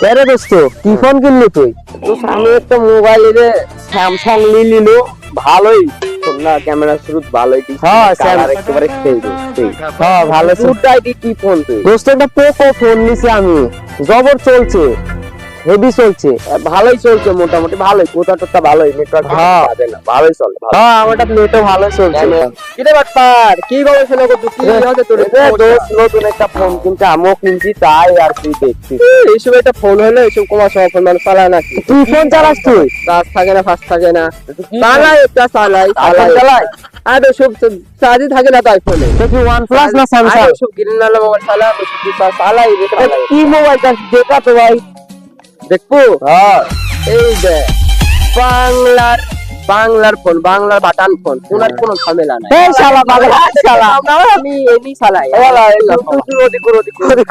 আরে দোস্ত কি ফোন কিনলি তুই? আমি একটা মোবাইল স্যামসাং নিল ভালোই না, ক্যামেরা শুরু ভালোই হ্যাঁ, একেবারে হ্যাঁ ভালো কি ফোন তুই? দোস্ত একটা পোকো ফোন নিছি আমি, জবর চলছে, হেভি চলছে। ভালোই চলছে, মোটামুটি ভালোই, কোথাটা ভালোই, নেটওয়ার্ক হ্যাঁ। ভালোই চলে। হ্যাঁ আমারটা নেটও ভালো চলছে। কিরে বাটপার, কি গবেষণা করছিস? কি হচ্ছে তোর? দোস্ত নতুন একটা ফোন কিনতে আমিও কিনছি, তাই আর কি দেখছি। এইসব একটা ফোন হলো, এইসব কমার সময় ফোন মানুষ চালায় না। কি ফোন চালাস তুই? চার্জ থাকে না, ফাস্ট থাকে না, চালাই একটা চালাই আর সব চার্জই থাকে না তো আইফোনে। তো কি OnePlus না Samsung? সব গ্রিন নালা মোবাইল চালাই কি মোবাইলটা দেখা তো ভাই? দেখবো। হ্যাঁ এই যে বাংলার ফোন, বাংলার বাটন ফোন, কোনো ঝামেলা নাই। এই শালা পাগল, শালা আমি এমনি চালাই। ওদিক